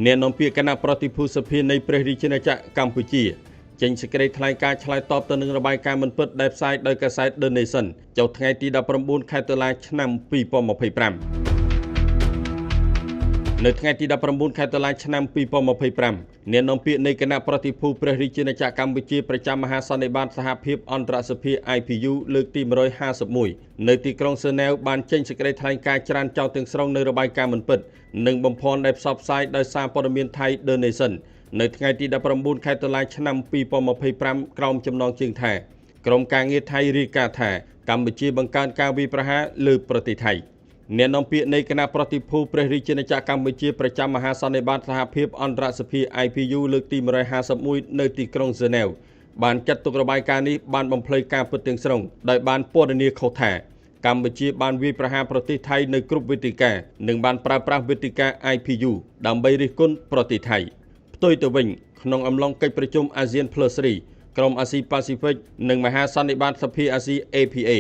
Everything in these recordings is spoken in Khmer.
អ្នកនាំពាក្យគណៈប្រតិភូសភានៃព្រះរាជាណាចក្រកម្ពុជាចេញសេចក្តីថ្លែងការណ៍ឆ្លើយតបទៅនឹងរបាយការណ៍មិនពិតដែលផ្សាយដោយកាសែត The Nation ចុះថ្ងៃទី 19 ខែតុលាឆ្នាំ 2025 នៅថ្ងៃទី 19 ខែតុលាឆ្នាំ 2025 អ្នកនាំពាក្យនៃគណៈប្រតិភូព្រះរាជាណាចក្រកម្ពុជាប្រចាំមហាសន្និបាតសហភាពអន្តរសភា IPU លើកទី 151 នៅទីក្រុងសឺណែវបានចេញសេចក្តីថ្លែងការណ៍ច្រានចោលទាំងស្រុងនៅរបាយការណ៍មិនពិតនិងបំភាន់ដែលផ្សព្វផ្សាយដោយសារព័ត៌មានថៃ The Nation នៅថ្ងៃទី 19 ខែតុលាឆ្នាំ 2025 ក្រោមចំណងជើងថាក្រមការងារថៃរាយការណ៍ថាកម្ពុជាបង្កើនការវាយប្រហារលើប្រទេសថៃអ្នកនាំពាក្យនៃគណៈប្រតិភូព្រះរាជាណាចក្រកម្ពុជាប្រចាំមហាសន្និបាតសហភាពអន្តរសភា IPU លើកទី 151 នៅទីក្រុងសឺណែវបានចាត់ទុករបាយការណ៍នេះបានបំភ្លៃការពិតទាំងស្រុងដោយបានពណ៌នាខុសថាកម្ពុជាបានវាយប្រហារប្រទេសថៃនៅគ្រប់វេទិកានិងបានប្រើប្រាស់វេទិកា IPU ដើម្បីរិះគន់ប្រទេសថៃផ្ទុយទៅវិញក្នុងអំឡុងកិច្ចប្រជុំ ASEAN Plus 3ក្រុមអាស៊ីប៉ាស៊ីហ្វិកនិងមហាសន្និបាតសភាអាស៊ី APA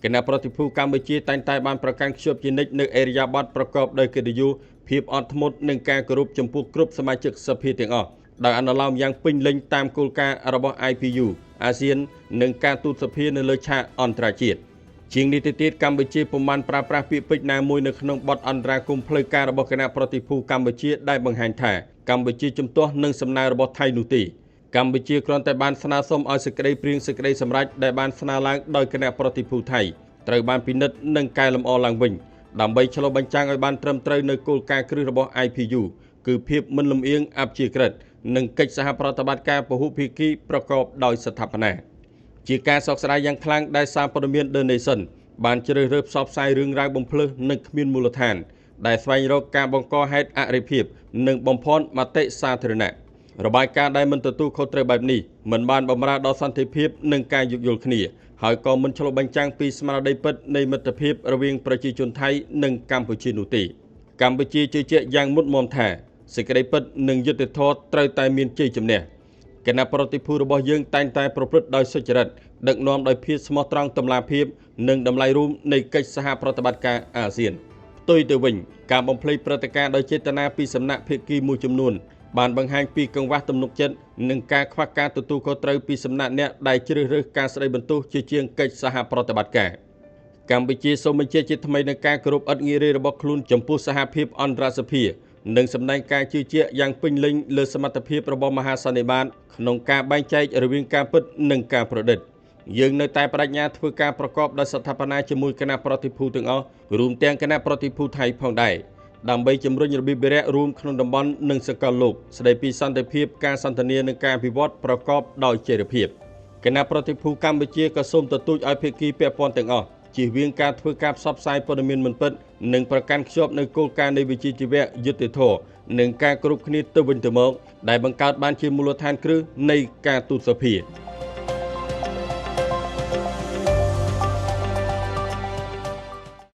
គណៈប្រតិភូកម្ពុជាតែងតែបានប្រកាន់ខ្ជាប់ជានិច្ចនៅអេរិយាប័ត្រប្រកបដោយកិត្តិយសភាពអត់ធ្មត់និងការគោរពចំពោះគ្រប់សមាជិកសភាទាំងអស់ដោយអនុលោមយ៉ាងពេញលេញតាមគោលការណ៍របស់ IPU អាស៊ាននិងការទូតសភានៅលើឆាកអន្តរជាតិជាងនេះទៅទៀតកម្ពុជាពុំបានប្រើប្រាស់ពាក្យពេចន៍ណាមួយនៅក្នុងបទអន្តរាគមន៍ផ្លូវការរបស់គណៈប្រតិភូកម្ពុជាដែលបង្ហាញថាកម្ពុជាជំទាស់នឹងសំណើរបស់ថៃនោះទេកម្ពុជាគ្រាន់តែបានស្នើសុំឲ្យសេចក្តីព្រៀងសេចក្តីសម្រេចដែលបានស្នើឡើងដោយគណៈប្រតិភូថៃត្រូវបានពិនិត្យនិងកែលម្អឡើងវិញដើម្បីឆ្លុះបញ្ចាំងឲ្យបានត្រឹមត្រូវនៅគោលការណ៍គ្រឹះរបស់ IPU គឺភាពមិនលំអៀងអព្យាក្រឹតនិងកិច្ចសហប្រតិបត្តិការពហុភាគីប្រកបដោយស្ថាបនាជាការសោកស្ដាយយ៉ាងខ្លាំងដែលសារព័ត៌មាន The Nation បានជ្រើសរើសផ្សព្វផ្សាយរឿងរ៉ាវបំភ្លឺនិងគ្មានមូលដ្ឋានដែលស្វែងរកការបង្កហេតុអរិភាពនិងបំភាន់មតិសាធារណៈរបាយការណ៍ដែលមិនទទួលខុសត្រូវបែបនេះមិនបានបម្រើដល់សន្តិភាពនិងការយោគយល់គ្នាហើយក៏មិនឆ្លុះបញ្ចាំងពីស្មារតីពិតនៃមិត្តភាពរវាងប្រជាជនថៃនិងកម្ពុជានោះទេកម្ពុជាជឿជាក់យ៉ាងមុតមមថាសេចក្តីពិតនិងយុត្តិធម៌ត្រូវតែមានជ័យជំនះគណៈប្រតិភូរបស់យើងតែងតែប្រព្រឹត្តដោយសុចរិតដឹកនាំដោយភាពស្មោះត្រង់តម្លាភាពនិងតម្លៃរួមនៃកិច្ចសហប្រតិបត្តិការអាស៊ានផ្ទុយទៅវិញការបំភ្លៃព្រឹត្តិការណ៍ដោយចេតនាពីសំណាក់ភាគីមួយចំនួនបានបង្ហាញពីកង្វះទំនុកចិត្តនិងការខ្វះការទទួលខុសត្រូវពីសំណាក់អ្នកដែលជ្រើសរើសការស្ដីបន្ទោសជាជាងកិច្ចសហប្រតិបត្តិការកម្ពុជាសូមបញ្ជាក់ជាថ្មីនូវការគោរពឥតងារីរបស់ខ្លួនចំពោះសហភាពអន្តរសភានិងសម្ដែងការជឿជាក់យ៉ាងពេញលេញលើសមត្ថភាពរបស់មហាសន្និបាតក្នុងការបែងចែករវាងការពិតនិងការប្រឌិតយើងនៅតែបដិញ្ញាធ្វើការប្រកបដោយស្ថាបនាជាមួយគណៈប្រតិភូទាំងអស់រួមទាំងគណៈប្រតិភូថៃផងដែរដើម្បីជំរុញរបៀបវារៈរួមក្នុងតំបន់និងសកលលោកស្ដីពីសន្តិភាពការសន្ទនានិងការអភិវឌ្ឍប្រកបដោយចីរភាពគណៈប្រតិភូកម្ពុជាក៏សូមទទូចឲ្យភាគីពាក់ព័ន្ធទាំងអស់ជៀសវាងការធ្វើការផ្សព្វផ្សាយព័ត៌មានមិនពិតនិងប្រកាន់ខ្ជាប់នូវគោលការណ៍នៃវិជ្ជាជីវៈយុត្តិធម៌និងការគ្រប់គ្នាទៅវិញទៅមកដែលបង្កើតបានជាមូលដ្ឋានគ្រឹះនៃការទូតសភា